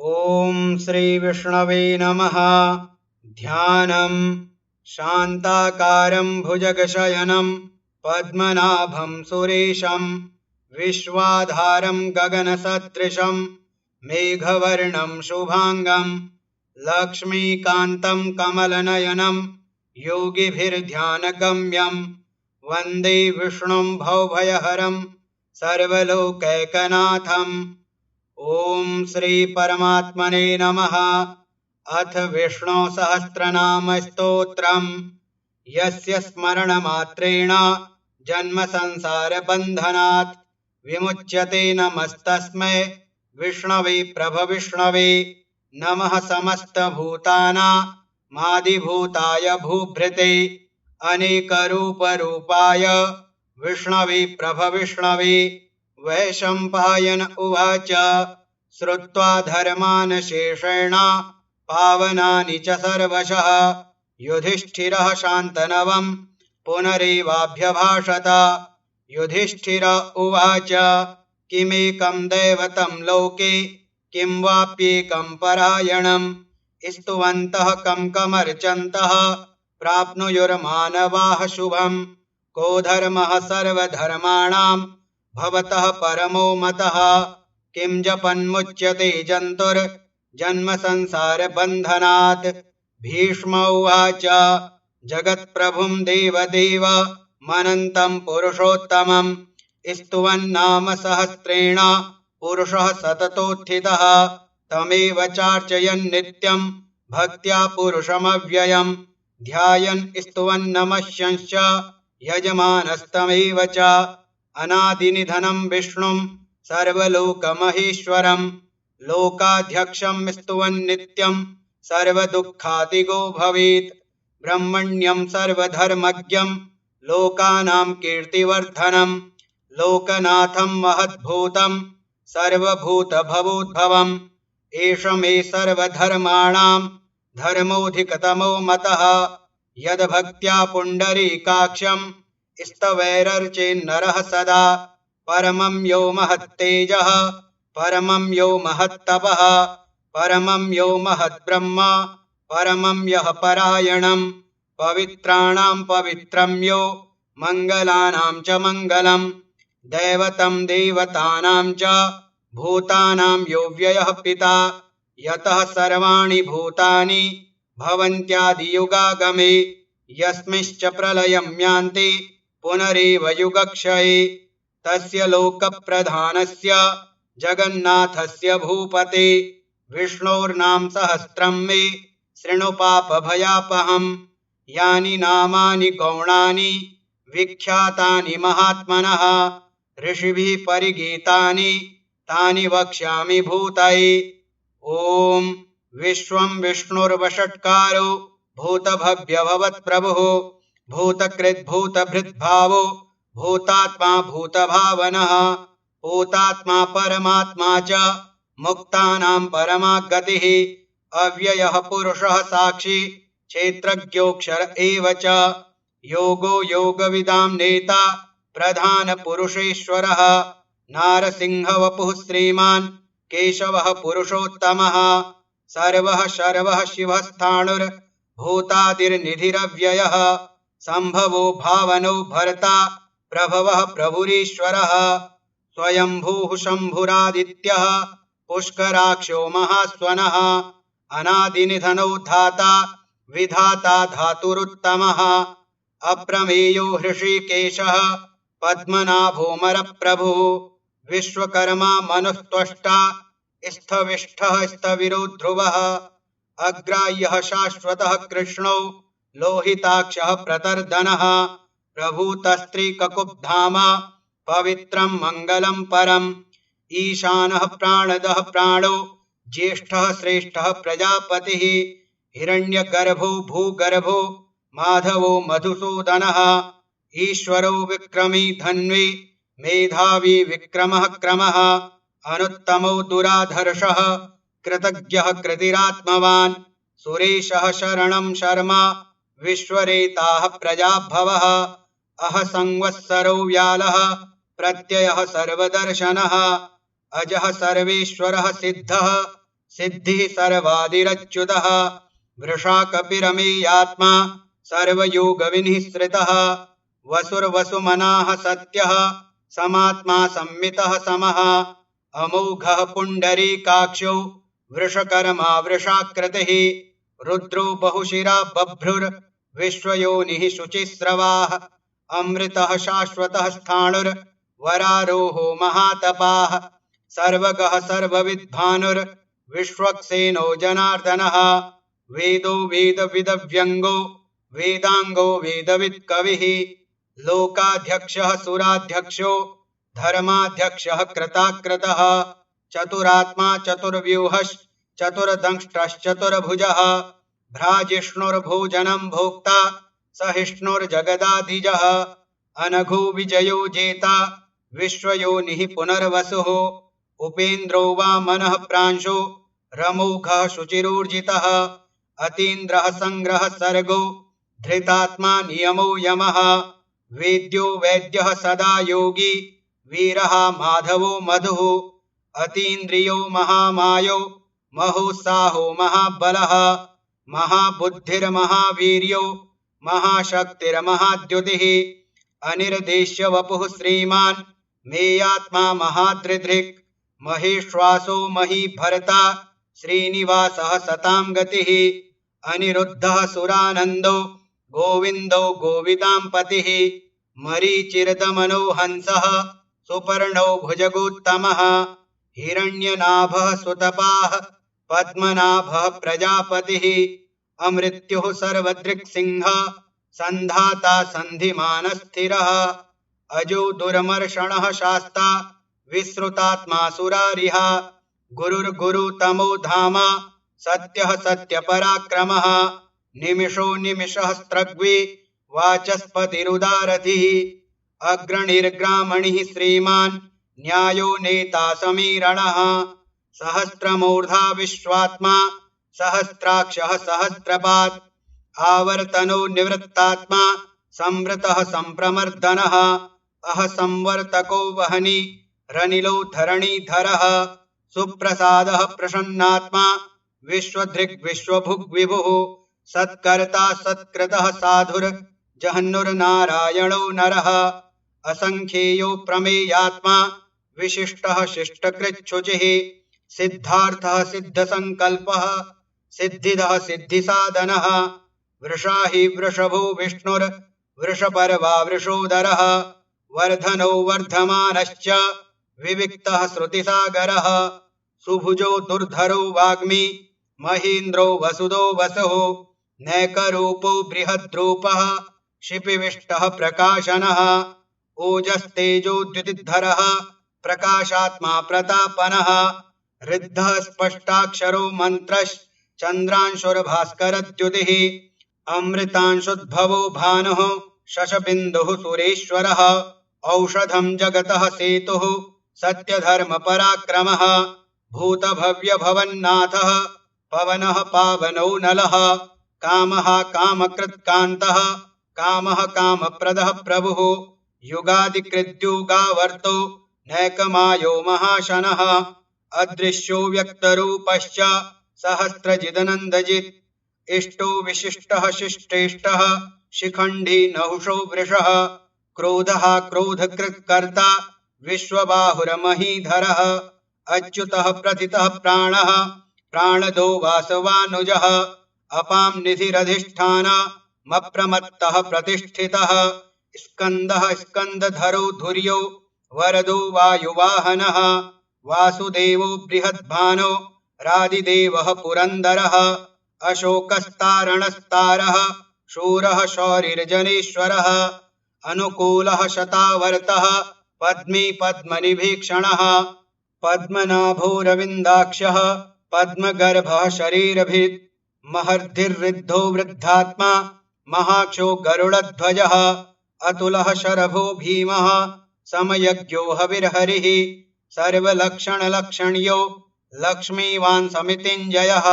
ॐ श्री विष्णवे नमः। ध्यानम् शान्ताकारं भुजगशयनं पद्मनाभं सुरेशं विश्वाधारं गगनसदृशं मेघवर्णं शुभांगं लक्ष्मीकान्तं कमलनयनं योगिभिर्ध्यानगम्यं वन्दे विष्णुं भवभयहरं सर्वलोकैकनाथम्। ॐ श्री परमात्मने नमः। अथ विष्णु सहस्रनाम स्तोत्रम्। यस्य स्मरणमात्रेण जन्म संसार बन्धनात् विमुच्यते। नमस्तस्मै विष्णवे प्रभविष्णवे। नमः समस्तभूतानामादिभूताय भूभृते अनेकरूपरूपाय विष्णवे प्रभविष्णवे। वैशम्पायन उवाच श्रुत्वा धर्मान् शेषेण पावनानि च सर्वशः युधिष्ठिरः शान्तनवं पुनरेवाभ्यभाषत। युधिष्ठिर उवाच किमेकं दैवतं लोके किं वाप्येकं परायणं स्तुवन्तः कं कमर्चन्तः प्राप्नुयुर्मानवाः शुभम्। को धर्मः सर्वधर्माणां भवतः परमो मतः किं जपन्मुच्यते जन्तुर्जन्म संसार बन्धनात्। भीष्म उवाच जगत्प्रभुं देवदेव मनन्तं पुरुषोत्तमं स्तुवन्नाम सहस्रेण पुरुषः सततोत्थितः तमेव चार्चयन् नित्यं भक्त्या पुरुषमव्ययं ध्यायन् स्तुवन्नमस्यंश्च यजमानस्तमेव च। अनादिनिधनं विष्णुं सर्वलोकमहेश्वरं लोकाध्यक्षं स्तुवन्नित्यं सर्वदुःखातिगो भवेत्। ब्रह्मण्यं सर्वधर्मज्ञं लोकानां कीर्तिवर्धनं लोकनाथं महद्भूतं सर्वभूतभवोद्भवम्। एष मे सर्वधर्माणां धर्मोऽधिकतमो मतः यद्भक्त्या पुण्डरीकाक्षं स्तवैरर्चेन्नरः सदा। परमं यो महत्तेजः परमं यो महत्तपः परमं यो महद्ब्रह्म परमं यः परायणं पवित्राणां पवित्रं यो मङ्गलानां च मङ्गलं दैवतं देवतानां च भूतानां यो व्ययः पिता यतः सर्वाणि भूतानि भवन्त्यादियुगागमे यस्मिंश्च प्रलयं यान्ति पुनरेव युगक्षये। तस्य लोकप्रधानस्य जगन्नाथस्य भूपते विष्णोर्नाम सहस्रं मे शृणु पापभयापहम्। यानि नामानि गौणानि विख्यातानि महात्मनः ऋषिभिः परिगीतानि तानि वक्ष्यामि भूतये। ॐ विश्वं विष्णुर्वषट्कारो भूतभव्यभवत्प्रभुः भूतकृद्भूतभृद्भावो भूतात्मा भूतभावनः भूतात्मा परमात्मा च मुक्तानां परमा गतिः अव्ययः पुरुषः साक्षी क्षेत्रज्ञोऽक्षर एव च। योगो योगविदां नेता प्रधानपुरुषेश्वरः नारसिंहवपुः श्रीमान् केशवः पुरुषोत्तमः सर्वः शर्वः शिवस्थाणुर्भूतादिर्निधिरव्ययः सम्भवो भावनो भर्ता प्रभवः प्रभुरीश्वरः स्वयंभूः शम्भुरादित्यः पुष्कराक्षो महास्वनः अनादिनिधनो धाता विधाता धातुरुत्तमः अप्रमेयो हृषीकेशः पद्मनाभोऽमरप्रभुः विश्वकर्मा मनुस्त्वष्टा स्थविष्ठः स्थविरो ध्रुवः अग्राह्यः शाश्वतः कृष्णो लोहिताक्षः प्रतर्दनः प्रभूतस्त्रीककुब्धाम पवित्रं मङ्गलं परम् ईशानः प्राणदः प्राणो ज्येष्ठः श्रेष्ठः प्रजापतिः हिरण्यगर्भो भूगर्भो माधवो मधुसूदनः ईश्वरो विक्रमी धन्वी मेधावी विक्रमः क्रमः अनुत्तमो दुराधर्षः कृतज्ञः कृतिरात्मवान् सुरेशः शरणं शर्मा विश्वरेताः प्रजाभवः अह संवत्सरो व्यालः प्रत्ययः सर्वदर्शनः अजः सर्वेश्वरः सिद्धः सिद्धिः सर्वादिरच्युतः वृषाकपिरमेयात्मा सर्वयोगविनिःसृतः वसुर्वसुमनाः सत्यः समात्मा संमितः समः अमोघः पुण्डरीकाक्षो वृषकर्मा वृषाकृतिः रुद्रो बहुशिरा बभ्रुर्विश्वयोनिः शुचिस्रवाः अमृतः शाश्वतः स्थाणुर्वरारोहो महातपाः सर्वगः सर्वविद्भानुर्विश्वक्सेनो जनार्दनः वेदो वेदविदव्यङ्गो वेदाङ्गो वेदवित्कविः लोकाध्यक्षः सुराध्यक्षो धर्माध्यक्षः कृताकृतः चतुरात्मा चतुर्व्यूहश्चतुर्दंष्ट्रश्चतुर्भुजः भ्राजिष्णुर्भोजनं भोक्ता सहिष्णुर्जगदाधिजः अनघो विजयो जेता विश्वयोनिः पुनर्वसुः उपेन्द्रो वामनः प्रांशो रमोघः शुचिरोर्जितः अतीन्द्रः संग्रहः सर्गो धृतात्मा नियमो यमः वेद्यो वैद्यः सदा योगी वीरः माधवो मधुः अतीन्द्रियो महामायो महोत्साहो महाबलः महाबुद्धिर्महावीर्यो महाशक्तिर्महाद्युतिः अनिर्देश्य वपुः श्रीमान् मेयात्मा महादृधृक् महेश्वासो महीभर्ता श्रीनिवासः सतां गतिः अनिरुद्धः सुरानन्दो गोविन्दो गोविदाम्पतिः मरीचिर्दमनो हंसः सुपर्णो भुजगोत्तमः हिरण्यनाभः सुतपाः पद्मनाभः प्रजापतिः अमृत्युः सर्वदृक्सिंहः सन्धाता सन्धिमानस्थिरः अजो दुर्मर्षणः शास्ता विश्रुतात्मा सुरारिः गुरुर्गुरुतमो धाम सत्यः सत्यपराक्रमः निमिषो निमिषः स्त्रग्वी वाचस्पतिरुदारथिः अग्रणिर्ग्रामणिः श्रीमान् न्यायो नेता समीरणः सहस्रमूर्धा विश्वात्मा सहस्राक्षः सहस्रपात् आवर्तनो निवृत्तात्मा संवृतः संप्रमर्दनः अह संवर्तको वहनी रनिलो धरणीधरः सुप्रसादः प्रसन्नात्मा विश्वधृग्विश्वभुग्विभुः सत्कर्ता सत्कृतः साधुर्जहन्नुर्नारायणो नरः असंख्येयो प्रमेयात्मा विशिष्टः शिष्टकृच्छुचिः सिद्धार्थः सिद्धसंकल्पः सिद्धिदः सिद्धिसाधनः वृषा हि वृषभो विष्णुर्वृषपर्वा वृषोदरः वर्धनो वर्धमानश्च विविक्तः श्रुतिसागरः सुभुजो दुर्धरो वाग्मी महीन्द्रो वसुदो वसुः नैकरूपो बृहद्रूपः शिपिविष्टः प्रकाशनः ओजस्तेजोद्युतिधरः प्रकाशात्मा प्रतापनः ऋद्धः स्पष्टाक्षरो मन्त्रश्चन्द्रांशुर्भास्करद्युतिः अमृतांशुद्भवो भानुः शशबिन्दुः सुरेश्वरः औषधं जगतः सेतुः सत्यधर्मपराक्रमः भूतभव्यभवन्नाथः पवनः पावनो नलः कामः कामकृत्कान्तः कामः कामप्रदः प्रभुः युगादिकृद्युगावर्तो नैकमायो महाशनः अदृश्यो व्यक्तरूपश्च सहस्रजिदनन्दजित् इष्टो विशिष्टः शिष्टेष्टः शिखण्डी नहुषो वृषः क्रोधः क्रोधकृत्कर्ता विश्वबाहुरमहीधरः अच्युतः प्रथितः प्राणः प्राणदो वासवानुजः अपां निधिरधिष्ठानमप्रमत्तः प्रतिष्ठितः स्कन्दः स्कन्दधरो धुर्यो वरदो वायुवाहनः वासुदेवो बृहद्भानो रादिदेवः पुरन्दरः अशोकस्तारणस्तारः शूरः शौरिर्जनेश्वरः अनुकूलः शतावर्तः पद्मी पद्मनिभीक्षणः पद्मनाभोरविन्दाक्षः पद्मगर्भः शरीरभित् महर्धिर्ऋद्धो वृद्धात्मा महाक्षो गरुडध्वजः अतुलः शरभो भीमः समयज्ञो हविर्हरिः सर्वलक्षणलक्षण्यो लक्ष्मीवान् समितिञ्जयः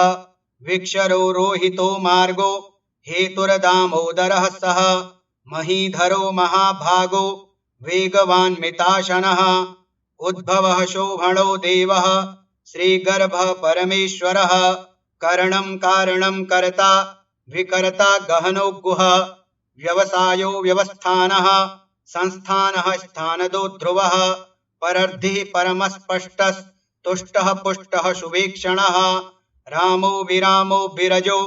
विक्षरो रोहितो मार्गो हेतुर्दामोदरः सः महीधरो महाभागो वेगवान् मिताशनः उद्भवः शोभणो देवः श्रीगर्भः परमेश्वरः करणं कारणं कर्ता विकर्ता गहनो गुहा व्यवसायो व्यवस्थानः संस्थानः स्थानदो ध्रुवः परर्धिः परमस्पष्टः तुष्टः पुष्टः शुभीक्षणः रामो विरामो विरजो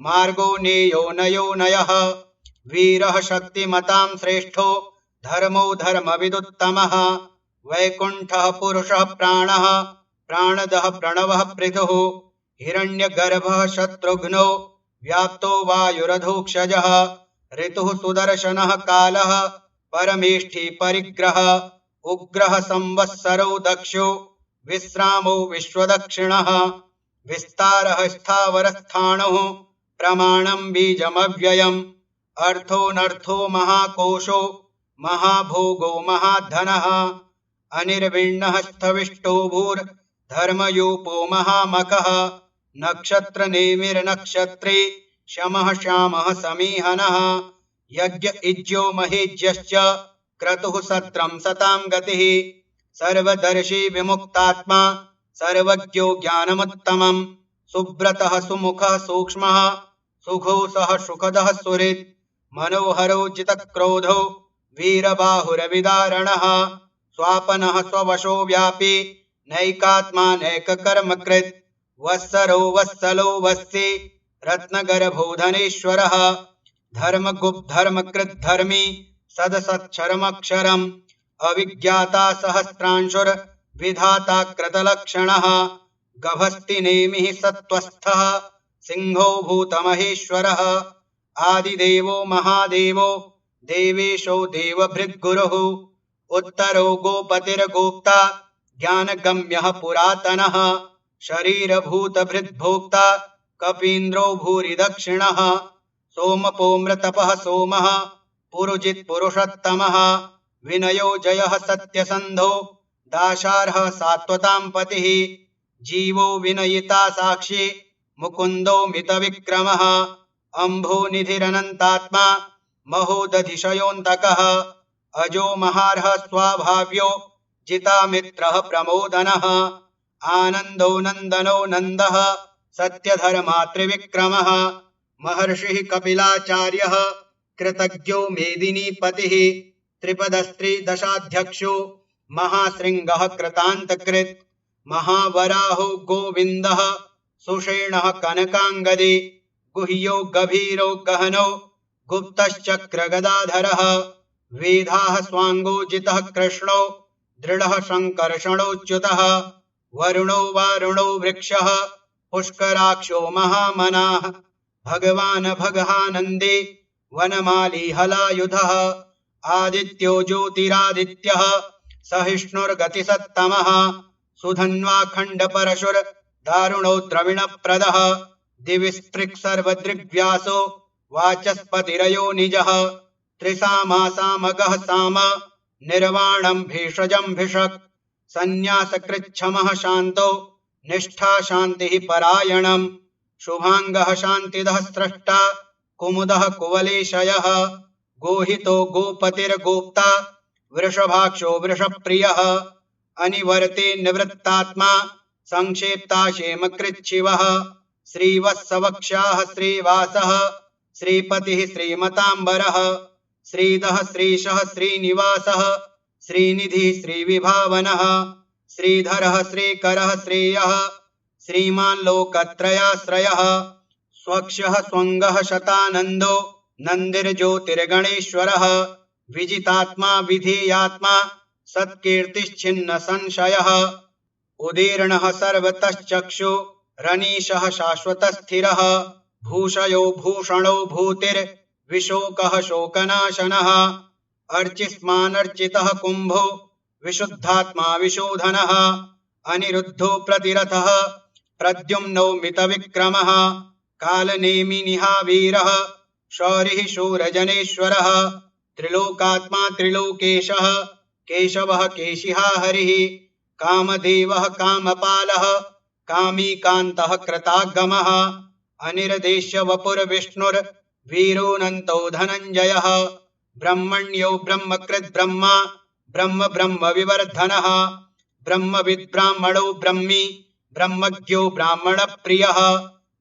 मार्गो नेयो नयो नयः वीरः शक्तिमतां श्रेष्ठो धर्मो धर्मविदुत्तमः वैकुण्ठः पुरुषः प्राणः प्राणदः प्रणवः पृथुः हिरण्यगर्भः शत्रुघ्नो व्याप्तो वायुरधोक्षजः ऋतुः सुदर्शनः कालः परमेष्ठी परिग्रहः उग्रः संवत्सरो दक्षो विश्रामो विश्वदक्षिणः विस्तारः स्थावरस्थाणुः प्रमाणं बीजमव्ययम् अर्थोऽनर्थो महाकोशो महाभोगो महाधनः अनिर्विण्णः स्थविष्टो भूर्धर्मयूपो महामखः नक्षत्रनेमिर्नक्षत्रे शमः श्यामः समीहनः यज्ञ इज्यो महेज्यश्च क्रतुः सत्रं सतां गतिः सर्वदर्शी विमुक्तात्मा सर्वज्ञो ज्ञानमुत्तमम् सुब्रतः सुमुखः सूक्ष्मः सुघोषः सुखदः सुहृत् मनोहरो जितक्रोधो वीरबाहुरविदारणः स्वापनः स्ववशो व्यापी नैकात्मा नैककर्मकृत् वत्सरो वत्सलो वत्सी रत्नगर्भो धनेश्वरः धर्मकृद्धर्मी सदसत्क्षरमक्षरम् अविज्ञाता सहस्रांशुर्विधाता कृतलक्षणः गभस्तिनेमिः सत्त्वस्थः सिंहो भूतमहेश्वरः आदिदेवो महादेवो देवेशो देवभृद्गुरुः उत्तरो गोपतिर्गोप्ता ज्ञानगम्यः पुरातनः शरीरभूतभृद्भोक्ता कपीन्द्रो भूरि दक्षिणः सोमपोमृतपः सोमः पुरुजित्पुरुषोत्तमः विनयो जयः सत्यसन्धो दाशार्हः सात्वतां पतिः जीवो विनयिता साक्षी मुकुन्दो मितविक्रमः अम्भोनिधिरनन्तात्मा महोदधिशयोऽन्तकः अजो महार्हः स्वाभाव्यो जितामित्रः प्रमोदनः आनन्दो नन्दनो नन्दः सत्यधर्मा त्रिविक्रमः महर्षिः कपिलाचार्यः कृतज्ञो मेदिनीपतिः त्रिपदस्त्रिदशाध्यक्षो महाशृङ्गः कृतान्तकृत् महावराहो गोविन्दः सुषेणः कनकाङ्गदे गुह्यो गभीरो गहनो गुप्तश्चक्रगदाधरः वेदाः स्वाङ्गोजितः कृष्णो दृढः शङ्कर्षणोच्युतः वरुणो वारुणो वृक्षः पुष्कराक्षो महामनाः भगवान् भगहानन्दे वनमाली हलायुधः आदित्यो ज्योतिरादित्यः सहिष्णुर्गतिसत्तमः सुधन्वाखण्डपरशुर्दारुणो द्रविणप्रदः दिविस्पृक् सर्वदृग्व्यासो वाचस्पतिरयो निजः त्रिसामासामगः साम निर्वाणं भेषजं भिषक् सन्न्यासकृच्छमः शान्तो निष्ठा शान्तिः परायणम् शुभाङ्गः शान्तिदः स्रष्टा कुमुदः कुवलेशयः गोहितो गोपतिर्गोप्ता वृषभाक्षो वृषप्रियः अनिवर्ते निवृत्तात्मा संक्षेप्ताशेमकृच्छिवः श्रीवत्सवक्षाः श्रीवासः श्रीपतिः श्रीमताम्बरः श्रीदः श्रीशः श्रीनिवासः श्रीनिधिः श्रीविभावनः श्रीधरः श्रीकरः श्रेयः श्रीमान् लोकत्रयाश्रयः स्वक्षः स्वङ्गः शतानन्दो नन्दिर्ज्योतिर्गणेश्वरः विजितात्मा विधेयात्मा सत्कीर्तिश्छिन्न संशयः उदीर्णः सर्वतश्चक्षु रनीशः शाश्वतस्थिरः भूषयो भूषणो भूतिर्विशोकः शोकनाशनः अर्चिस्मानर्चितः कुम्भो विशुद्धात्मा विशोधनः अनिरुद्धो प्रतिरथः प्रद्युम्नो मितविक्रमः कालनेमिनिहावीरः शौरिः शूरजनेश्वरः त्रिलोकात्मा त्रिलोकेशः केशवः केशिहा हरिः कामदेवः कामपालः कामी कान्तः कृतागमः अनिर्देश्य वपुर्विष्णुर्वीरोऽनन्तो धनञ्जयः ब्रह्मण्यो ब्रह्मकृद् ब्रह्म विवर्धनः ब्रह्मविद् ब्राह्मणो ब्रह्मी ब्रह्मज्ञो ब्राह्मणप्रियः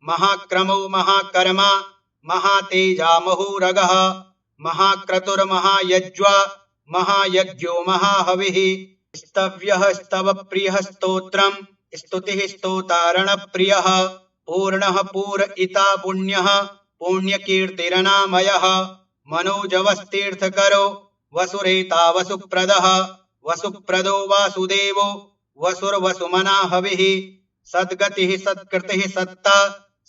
महाक्रमो महाकर्मा महातेजा महोरगः महाक्रतुर्महायज्वा महायज्ञो महाहविः स्तव्यः स्तवप्रियः स्तोत्रम् स्तुतिः स्तोतारणप्रियः पूर्णः पूरयिता पुण्यः पुण्यकीर्तिरनामयः मनोजवस्तीर्थकरो वसुरेता वसुप्रदः वसुप्रदो वासुदेवो वसुर्वसुमना हविः सद्गतिः सत्कृतिः सत्ता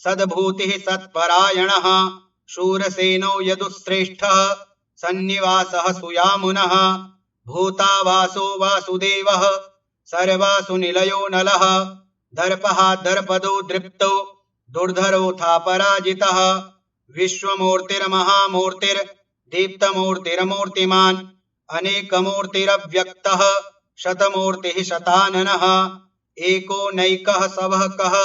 सद्भूतिः सत्परायणः शूरसेनो यदुश्रेष्ठः सन्निवासः सुयामुनः भूतावासो वासुदेवः सर्वासु निलयो नलः दर्पः दर्पदो दृप्तो दुर्धरोऽथा पराजितः विश्वमूर्तिर्महामूर्तिर्दीप्तमूर्तिरमूर्तिमान् अनेकमूर्तिरव्यक्तः शतमूर्तिः शताननः एको नैकः सवः कः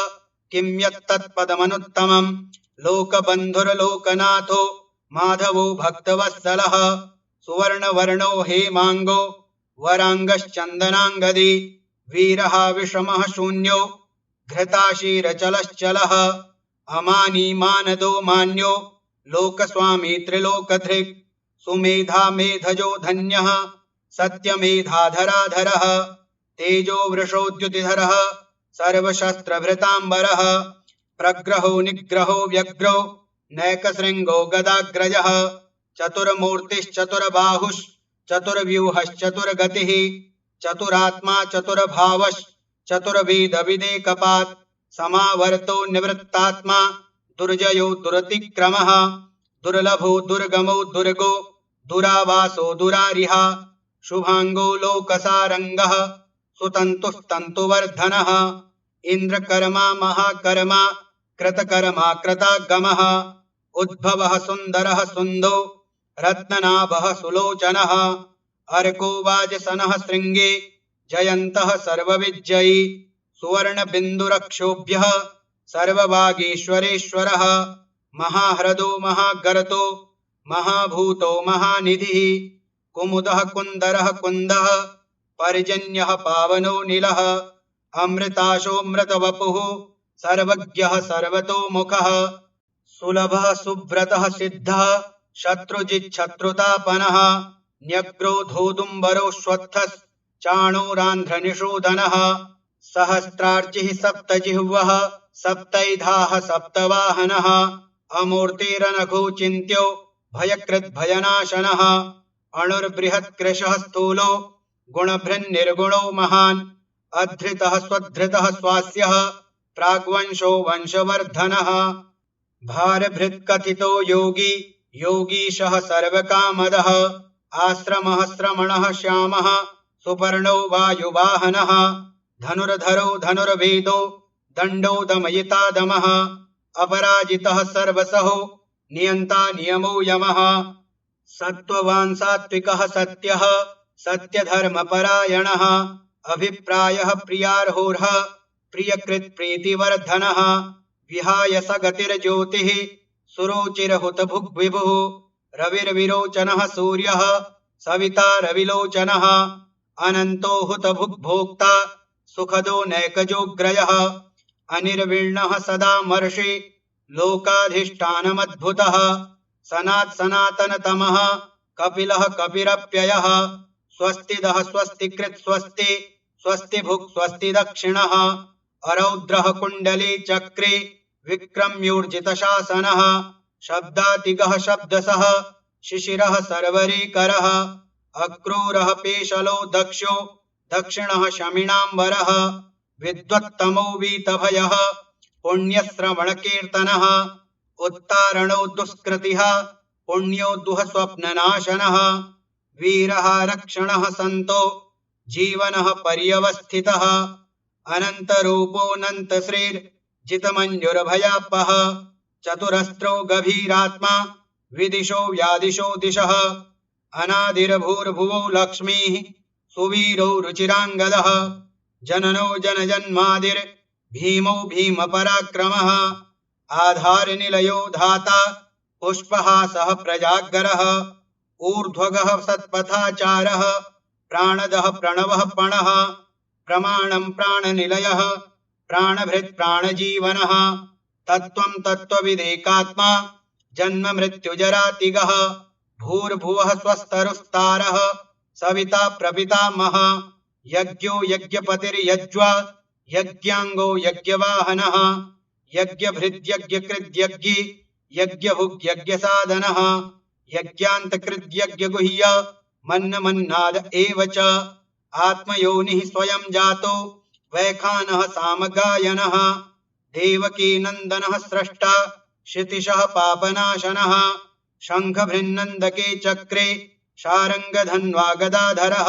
किं यत्तत्पदमनुत्तमम् लोकबन्धुर्लोकनाथो माधवो भक्तवत्सलः सुवर्णवर्णो हेमाङ्गो वराङ्गश्चन्दनाङ्गदी वीरः विषमः शून्यो घृताशीरचलश्चलः अमानी मानदो मान्यो लोकस्वामी त्रिलोकधृक् सुमेधा मेधजो धन्यः सत्यमेधाधराधरः तेजो वृषोद्युतिधरः सर्वशस्त्रभृताम्बरः प्रग्रहो निग्रहो व्यग्रो नैकशृङ्गो गदाग्रजः चतुर्मूर्तिश्चतुर्बाहुश्चतुर्व्यूहश्चतुर्गतिः चतुरात्मा चतुर्भावश्चतुर्वेदविदेकपात् समावर्तो निवृत्तात्मा दुर्जयो दुरतिक्रमः दुर्लभो दुर्गमो दुर्गो दुरावासो दुरारिहा शुभांगो लोकसारंगः सुतन्तुस्तन्तुवर्धनः इंद्रकर्मा महाकर्मा कृतकर्मा कृतागमः उद्भवः सुन्दरः सुन्दो रत्ननाभः सुलोचनः अर्को वाजसनः शृंगे जयन्तः सर्वविजयी सुवर्णबिन्दुरक्षोभ्यः सर्ववागीश्वरेश्वरः महाह्रदो महागर्तो महाभूतो महानिधिः कुमुदः कुन्दरः कुन्दः पर्जन्यः पावनो नीलः अमृताशोऽमृतवपुः सर्वज्ञः सर्वतोमुखः सुलभः सुव्रतः सिद्धः शत्रुजिच्छत्रुतापनः न्यग्रोधोदुम्बरोऽश्वत्थश्चाणूरान्ध्रनिषूदनः सहस्रार्चिः सप्तजिह्वः सप्तैधाः सप्तवाहनः अमूर्तिरनघोचिन्त्यो भयकृद्भयनाशनः अणुर्बृहत्कृशः स्थूलो गुणभृन्निर्गुणो महान् अधृतः स्वधृतः स्वास्यः प्राग्वंशो वंशवर्धनः भारभृत्कथितो योगी योगीशः सर्वकामदः आश्रमः श्रमणः श्यामः सुपर्णो वायुवाहनः धनुर्धरो धनुर्वेदो दण्डो दमयितादमः अपराजितः सर्वसहो नियन्ता नियमो यमः सत्त्ववान् सात्विकः सत्यः सत्यधर्मपरायणः अभिप्रायः प्रियार्होर्ह प्रियकृत्प्रीतिवर्धनः विहाय सगतिर्ज्योतिः सुरुचिरहुतभुग्विभुः रविर्विरोचनः सूर्यः सविता रविलोचनः अनन्तो हुतभुग्भोक्ता सुखदो नैकजोग्रयः अनिर्विण्णः सदा मर्षि लोकाधिष्ठानमद्भुतः सनात् सनातनतमः कपिलः कपिरप्ययः स्वस्तिदः स्वस्तिकृत् स्वस्ति स्वस्तिभुक् स्वस्ति दक्षिणः अरौद्रः कुण्डली चक्रे विक्रम्योर्जितशासनः शब्दातिगः शब्दसः शिशिरः सर्वरीकरः अक्रूरः पेशलो दक्षो दक्षिणः शमिनाम्बरः विद्वत्तमो वीतभयः पुण्यश्रवणकीर्तनः उत्तारणो दुष्कृतिः पुण्यो दुःस्वप्ननाशनः वीरः रक्षणः सन्तो जीवनः पर्यवस्थितः अनन्तरूपोऽनन्तश्रीर्जितमञ्जुर्भयापः चतुरस्रो गभीरात्मा विदिशो व्यादिशो दिशः अनादिर्भूर्भुवो लक्ष्मीः सुवीरो रुचिराङ्गदः जननो जनजन्मादिर्भीमो भीमपराक्रमः आधारनिलयो धाता पुष्पहासः प्रजागरः ऊर्ध्वगः सत्पथाचारः प्राणदः प्रणवः पणः प्रमाणं प्राणनिलयः प्राणभृत् प्राणजीवनः तत्त्वं तत्त्वविदेकात्मा जन्म मृत्युजरातिगः भूर्भुवः स्वस्तरुस्तारः सविता प्रपितामहः यज्ञो यज्ञपतिर्यज्वा यज्ञाङ्गो यज्ञवाहनः यज्ञभृद्यज्ञकृद्यज्ञी यज्ञभुग्यज्ञसाधनः यज्ञान्तकृद्यज्ञगुह्य मन्नमन्नाद एव च आत्मयोनिः स्वयं जातो वैखानः सामगायनः देवकीनन्दनः स्रष्टा क्षितिशः पापनाशनः शङ्खभृन्नन्दके चक्रे शारङ्गधन्वा गदाधरः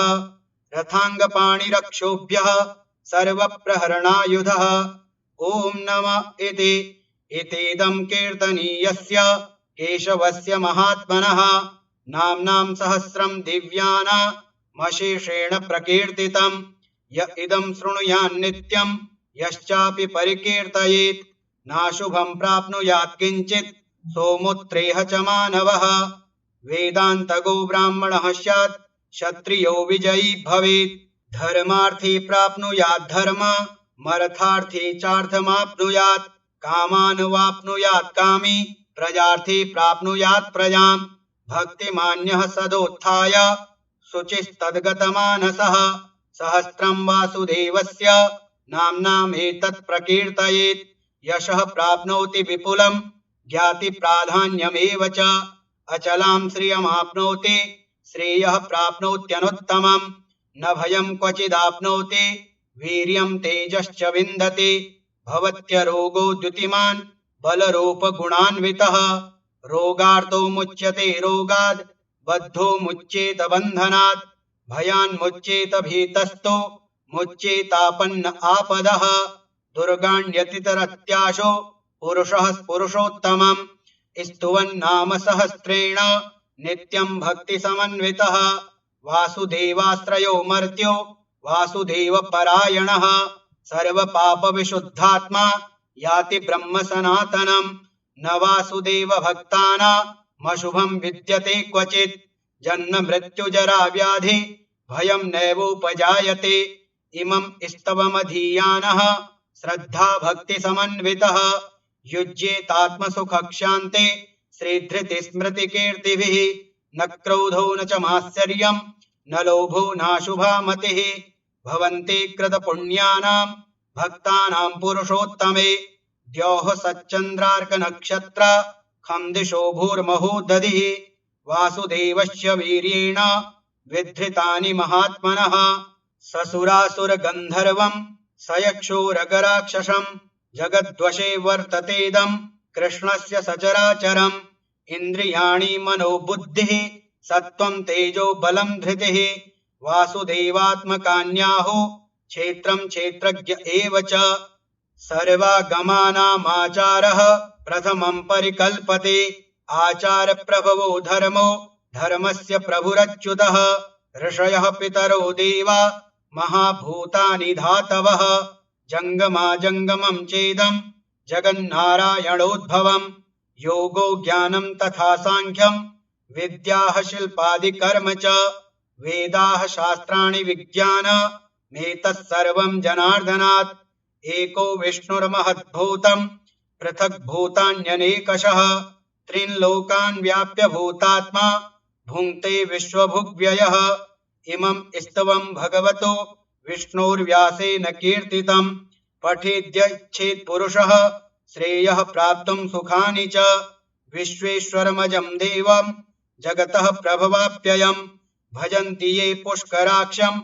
रथाङ्गपाणिरक्षोभ्यः सर्वप्रहरणायुधः ॐ नम इतीदं कीर्तनीयस्य केशवस्य महात्मनः नाम्नां सहस्रं दिव्यानामशेषेण प्रकीर्तितं य इदं शृणुयान् नित्यं यश्चापि परिकीर्तयेत् नाशुभं प्राप्नुयात् किञ्चित् सोमुत्रेह च मानवः वेदान्तगो ब्राह्मणः स्यात् क्षत्रियो विजयी भवेत् धर्मार्थी प्राप्नुयात् धर्ममर्थार्थी चार्थमाप्नुयात् कामान् वाप्नुयात् कामी प्रजार्थी प्राप्नुयात् प्रजाम् भक्तिमान्यः सदोत्थाय शुचिस्तद्गतमानसः सहस्रं वासुदेवस्य नाम्नामेतत् प्रकीर्तयेत् यशः प्राप्नोति विपुलं ज्ञातिप्राधान्यमेव च अचलां श्रियमाप्नोति श्रेयः प्राप्नोत्यनुत्तमं न भयं क्वचिदाप्नोति वीर्यं तेजश्च विन्दति भवत्यरोगो द्युतिमान् बलरूपगुणान्वितः रोगार्तो मुच्यते रोगाद् बद्धो मुच्येत बन्धनात् भयान्मुच्येत भीतस्तो मुच्येतापन्न आपदः दुर्गाण्यतितरत्याशो पुरुषः पुरुषोत्तमम् स्तुवन्नाम सहस्रेण नित्यं भक्तिसमन्वितः वासुदेवाश्रयो मर्त्यो वासुदेवपरायणः सर्वपापविशुद्धात्मा याति ब्रह्म सनातनम् न वासुदेवभक्तानामशुभं विद्यते क्वचित् जन्म मृत्युजरा व्याधि भयं नैवोपजायते इमं स्तवमधीयानः श्रद्धा भक्तिसमन्वितः युज्येतात्मसुखक्षान्ते श्रीधृतिस्मृतिकीर्तिभिः न क्रोधो न च मात्सर्यं न लोभो नाशुभा मतिः भवन्ति कृतपुण्यानां भक्तानां पुरुषोत्तमे द्यौः सच्चन्द्रार्कनक्षत्र खं दिशो भूर्महो दधिः वासुदेवस्य वीर्येण विधृतानि महात्मनः ससुरासुरगन्धर्वं सयक्षोरगराक्षसं जगद्वशे वर्ततेदं कृष्णस्य सचराचरम् इन्द्रियाणि मनोबुद्धिः सत्त्वं तेजो बलं धृतिः वासुदेवात्मकान्याहो क्षेत्रं क्षेत्रज्ञ एव च सर्वागमानामाचारः प्रथमं परिकल्पते आचारप्रभवो धर्मो धर्मस्य प्रभुरच्युतः ऋषयः पितरो देवा महाभूतानि धातवः जङ्गमाजङ्गमं चेदं जगन्नारायणोद्भवं योगो ज्ञानं तथा साङ्ख्यं विद्याः शिल्पादिकर्म च वेदाः शास्त्राणि विज्ञानमेतत्सर्वं जनार्दनात् एको विष्णुर्महद्भूतं पृथग्भूतान्यनेकशः त्रीन् लोकान् व्याप्य भूतात्मा भुङ्क्ते विश्वभुग्व्ययः इमं स्तवं भगवतो विष्णोर्व्यासेन कीर्तितं पठेद्यच्छेत् पुरुषः श्रेयः प्राप्तुं सुखानि च विश्वेश्वरमजं देवं जगतः प्रभवाप्ययं भजन्ति ये पुष्कराक्षं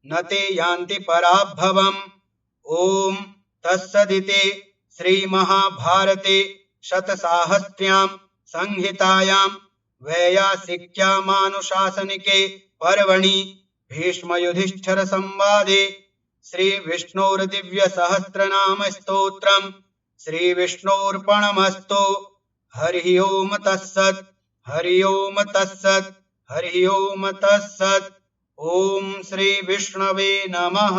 न ते यान्ति पराभवम् ॐ तत्सदिति श्रीमहाभारते शतसाहस्र्यां संहितायां वैयासिक्यामानुशासनिके पर्वणि भीष्मयुधिष्ठिर संवादे श्रीविष्णोर्दिव्यसहस्रनामस्तोत्रं श्रीविष्णोर्पणमस्तु। हरिः ओम तत्सत्। हरि ओम तत्सत्। हरि ओम तत्सत्। ओम श्री विष्णवे नमः।